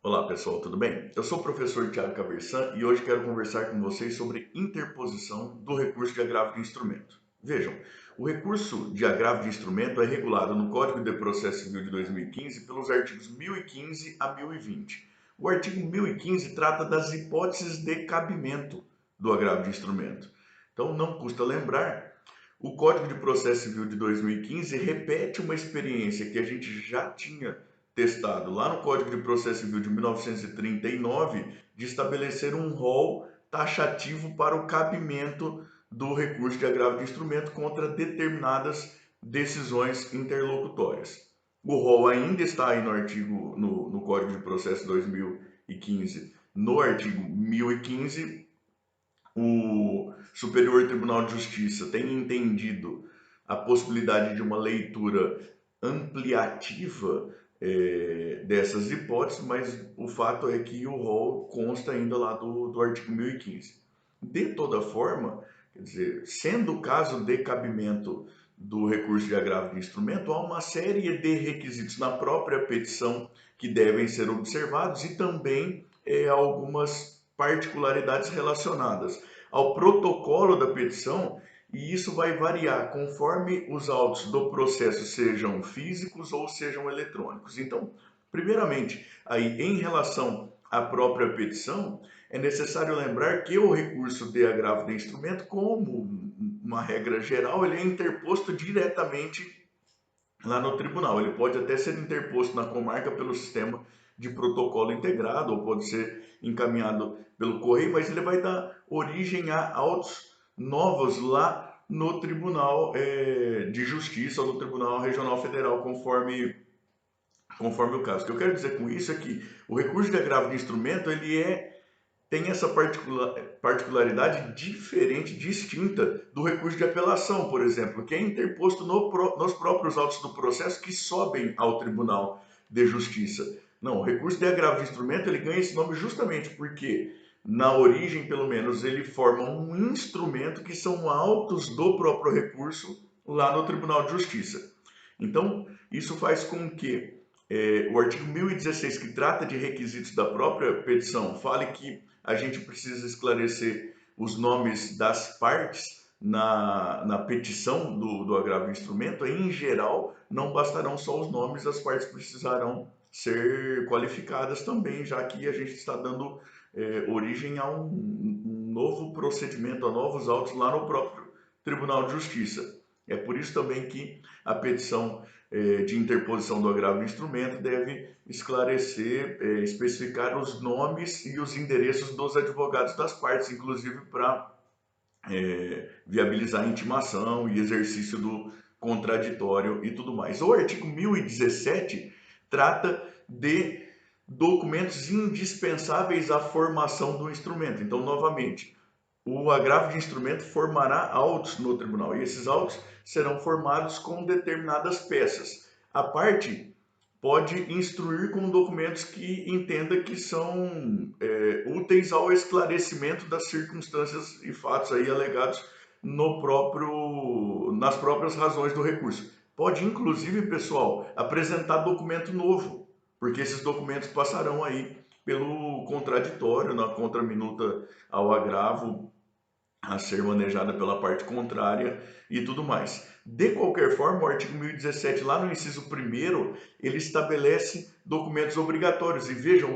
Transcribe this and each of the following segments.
Olá pessoal, tudo bem? Eu sou o professor Tiago Caversan e hoje quero conversar com vocês sobre interposição do recurso de agravo de instrumento. Vejam, o recurso de agravo de instrumento é regulado no Código de Processo Civil de 2015 pelos artigos 1015 a 1020. O artigo 1015 trata das hipóteses de cabimento do agravo de instrumento. Então não custa lembrar, o Código de Processo Civil de 2015 repete uma experiência que a gente já tinha testado lá no Código de Processo Civil de 1939, de estabelecer um rol taxativo para o cabimento do recurso de agravo de instrumento contra determinadas decisões interlocutórias. O rol ainda está aí no Código de Processo 2015, no artigo 1015. O Superior Tribunal de Justiça tem entendido a possibilidade de uma leitura ampliativa dessas hipóteses, mas o fato é que o rol consta ainda lá do artigo 1015. De toda forma, quer dizer, sendo o caso de cabimento do recurso de agravo de instrumento, há uma série de requisitos na própria petição que devem ser observados e também algumas particularidades relacionadas ao protocolo da petição, e isso vai variar conforme os autos do processo sejam físicos ou sejam eletrônicos. Então, primeiramente, aí em relação à própria petição, é necessário lembrar que o recurso de agravo de instrumento, como uma regra geral, ele é interposto diretamente lá no tribunal. Ele pode até ser interposto na comarca pelo sistema de protocolo integrado, ou pode ser encaminhado pelo correio, mas ele vai dar origem a autos novos lá no Tribunal de Justiça ou no Tribunal Regional Federal, conforme o caso. O que eu quero dizer com isso é que o recurso de agravo de instrumento tem essa particularidade diferente, distinta do recurso de apelação, por exemplo, que é interposto nos próprios autos do processo que sobem ao Tribunal de Justiça. Não, o recurso de agravo de instrumento ele ganha esse nome justamente porque, na origem pelo menos, ele forma um instrumento que são autos do próprio recurso lá no Tribunal de Justiça. Então, isso faz com que o artigo 1016, que trata de requisitos da própria petição, fale que a gente precisa esclarecer os nomes das partes na petição do agravo de instrumento. Em geral, não bastarão só os nomes, as partes precisarão ser qualificadas também, já que a gente está dando origem a um novo procedimento, a novos autos lá no próprio Tribunal de Justiça. É por isso também que a petição de interposição do agravo de instrumento deve esclarecer, especificar os nomes e os endereços dos advogados das partes, inclusive para viabilizar a intimação e exercício do contraditório e tudo mais. O artigo 1017 trata de documentos indispensáveis à formação do instrumento. Então, novamente, o agravo de instrumento formará autos no tribunal e esses autos serão formados com determinadas peças. A parte pode instruir com documentos que entenda que são úteis ao esclarecimento das circunstâncias e fatos aí alegados nas próprias razões do recurso. Pode, inclusive, pessoal, apresentar documento novo, porque esses documentos passarão aí pelo contraditório, na contraminuta ao agravo, a ser manejada pela parte contrária e tudo mais. De qualquer forma, o artigo 1017, lá no inciso 1º, ele estabelece documentos obrigatórios. E vejam,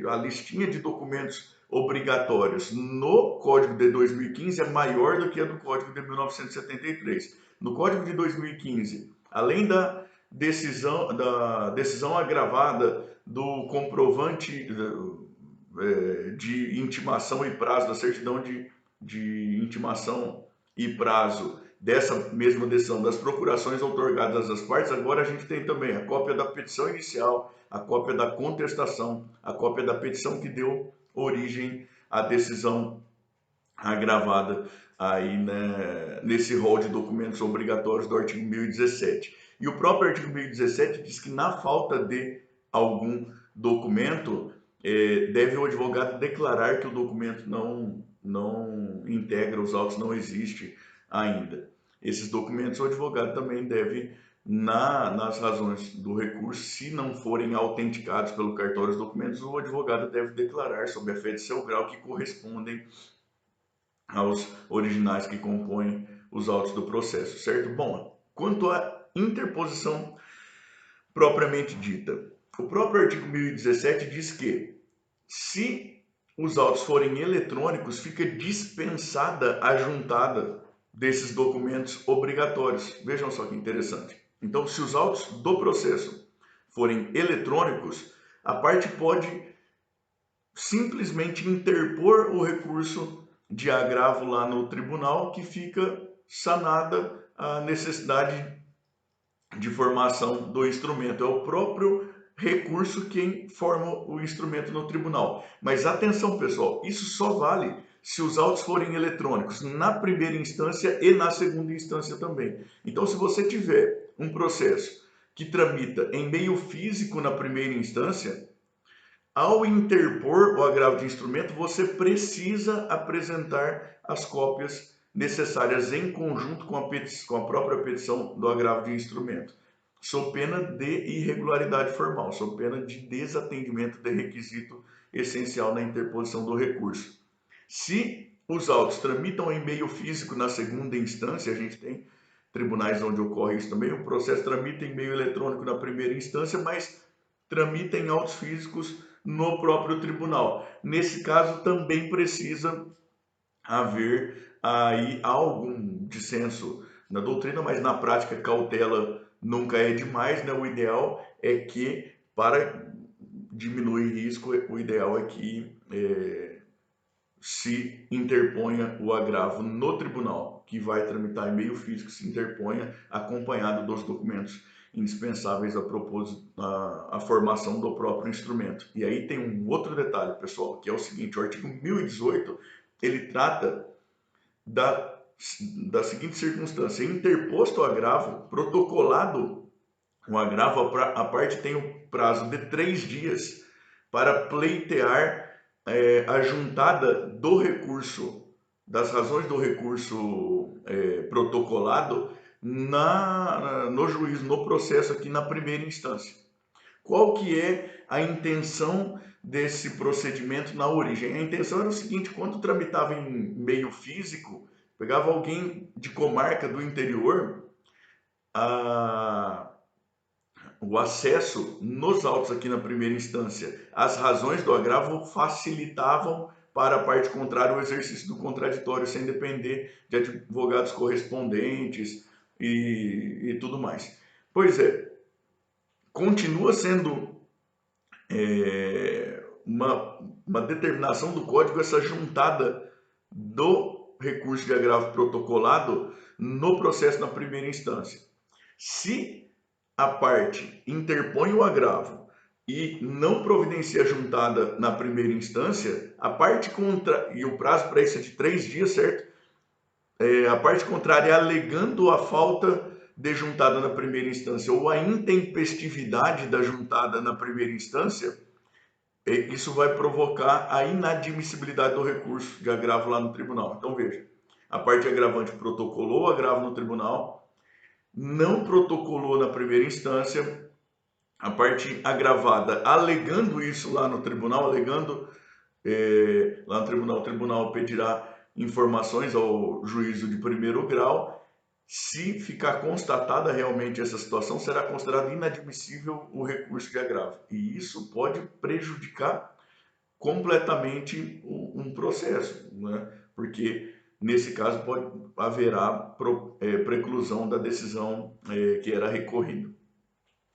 a listinha de documentos obrigatórios no Código de 2015 é maior do que a do Código de 1973. No Código de 2015, além da decisão agravada do comprovante de intimação e prazo, da certidão de intimação e prazo dessa mesma decisão, das procurações outorgadas às partes, agora a gente tem também a cópia da petição inicial, a cópia da contestação, a cópia da petição que deu origem à decisão agravada aí, né, nesse rol de documentos obrigatórios do artigo 1017. E o próprio artigo 1017 diz que na falta de algum documento, deve o advogado declarar que o documento não integra os autos, não existe ainda. Esses documentos o advogado também deve nas razões do recurso, se não forem autenticados pelo cartório os documentos, o advogado deve declarar sob a fé de seu grau que correspondem aos originais que compõem os autos do processo, certo? Bom, quanto à interposição propriamente dita, o próprio artigo 1017 diz que, se os autos forem eletrônicos, fica dispensada a juntada desses documentos obrigatórios. Vejam só que interessante. Então, se os autos do processo forem eletrônicos, a parte pode simplesmente interpor o recurso de agravo lá no tribunal, que fica sanada a necessidade de formação do instrumento. É o próprio recurso quem forma o instrumento no tribunal. Mas atenção, pessoal, isso só vale se os autos forem eletrônicos na primeira instância e na segunda instância também. Então, se você tiver um processo que tramita em meio físico na primeira instância, ao interpor o agravo de instrumento, você precisa apresentar as cópias necessárias em conjunto com a própria petição do agravo de instrumento, sob pena de irregularidade formal, sob pena de desatendimento de requisito essencial na interposição do recurso. Se os autos tramitam em meio físico na segunda instância, a gente tem tribunais onde ocorre isso também, o processo tramita em meio eletrônico na primeira instância, mas tramita em autos físicos no próprio tribunal. Nesse caso, também precisa haver aí algum dissenso na doutrina, mas na prática cautela nunca é demais, né? O ideal é que, para diminuir risco, o ideal é que se interponha o agravo no tribunal, que vai tramitar em meio físico, se interponha acompanhado dos documentos indispensáveis à formação do próprio instrumento. E aí tem um outro detalhe, pessoal, que é o seguinte: o artigo 1018 ele trata da seguinte circunstância: interposto o agravo, protocolado o agravo, a parte tem o prazo de 3 dias para pleitear a juntada do recurso, das razões do recurso protocolado no juízo, no processo aqui na primeira instância. Qual que é a intenção desse procedimento na origem? A intenção era o seguinte: quando tramitava em meio físico, pegava alguém de comarca do interior, o acesso nos autos aqui na primeira instância, as razões do agravo facilitavam para a parte contrária o exercício do contraditório, sem depender de advogados correspondentes e tudo mais. Pois é, continua sendo uma determinação do Código essa juntada do recurso de agravo protocolado no processo na primeira instância. Se a parte interpõe o agravo e não providencia a juntada na primeira instância, a parte e o prazo para isso é de 3 dias, certo? A parte contrária, alegando a falta de juntada na primeira instância ou a intempestividade da juntada na primeira instância, isso vai provocar a inadmissibilidade do recurso de agravo lá no tribunal. Então veja, a parte agravante protocolou o agravo no tribunal, não protocolou na primeira instância, a parte agravada alegando isso lá no tribunal, lá no tribunal, o tribunal pedirá informações ao juízo de primeiro grau. Se ficar constatada realmente essa situação, será considerado inadmissível o recurso de agravo. E isso pode prejudicar completamente um processo, né? Porque nesse caso haverá preclusão da decisão que era recorrida.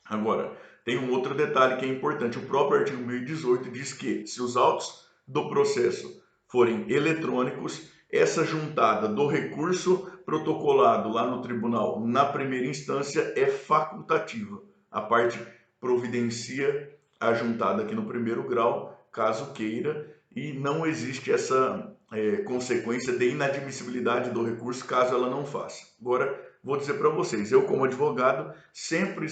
Agora, tem um outro detalhe que é importante: o próprio artigo 1018 diz que, se os autos do processo forem eletrônicos, essa juntada do recurso protocolado lá no tribunal na primeira instância é facultativa. A parte providencia a juntada aqui no primeiro grau, caso queira, e não existe essa consequência de inadmissibilidade do recurso caso ela não faça. Agora, vou dizer para vocês, eu como advogado sempre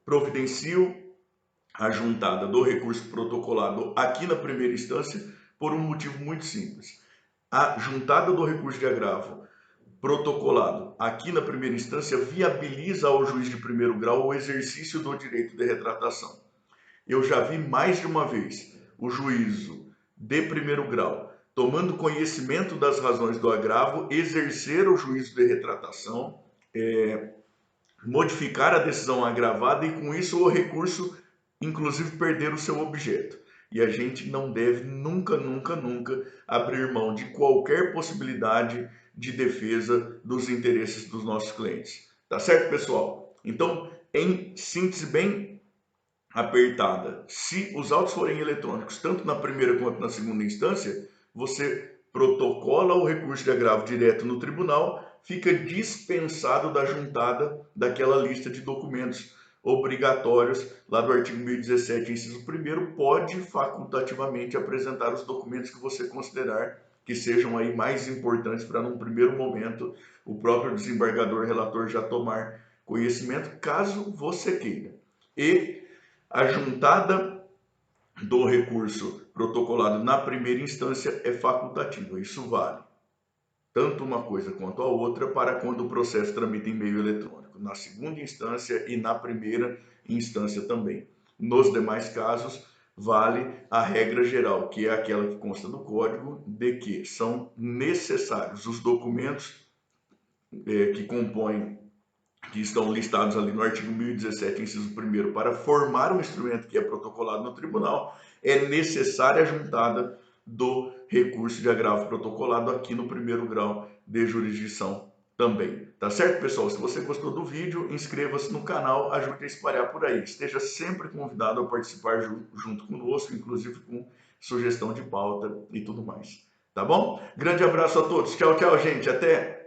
providencio a juntada do recurso protocolado aqui na primeira instância por um motivo muito simples. A juntada do recurso de agravo protocolado aqui na primeira instância viabiliza ao juiz de primeiro grau o exercício do direito de retratação. Eu já vi mais de uma vez o juízo de primeiro grau, tomando conhecimento das razões do agravo, exercer o juízo de retratação, modificar a decisão agravada e com isso o recurso, inclusive, perder o seu objeto. E a gente não deve nunca, nunca, nunca abrir mão de qualquer possibilidade de defesa dos interesses dos nossos clientes. Tá certo, pessoal? Então, em síntese bem apertada, se os autos forem eletrônicos, tanto na primeira quanto na segunda instância, você protocola o recurso de agravo direto no tribunal, fica dispensado da juntada daquela lista de documentos obrigatórios lá do artigo 1017, inciso 1º, pode facultativamente apresentar os documentos que você considerar que sejam aí mais importantes para, num primeiro momento, o próprio desembargador relator já tomar conhecimento, caso você queira. E a juntada do recurso protocolado na primeira instância é facultativa. Isso vale tanto uma coisa quanto a outra para quando o processo tramita em meio eletrônico, na segunda instância e na primeira instância também. Nos demais casos, vale a regra geral, que é aquela que consta no código, de que são necessários os documentos que compõem, que estão listados ali no artigo 1017, inciso 1º, para formar um instrumento que é protocolado no tribunal, é necessária a juntada do recurso de agravo protocolado aqui no primeiro grau de jurisdição também. Tá certo, pessoal? Se você gostou do vídeo, inscreva-se no canal, ajude a espalhar por aí. Esteja sempre convidado a participar junto conosco, inclusive com sugestão de pauta e tudo mais. Tá bom? Grande abraço a todos. Tchau, tchau, gente. Até!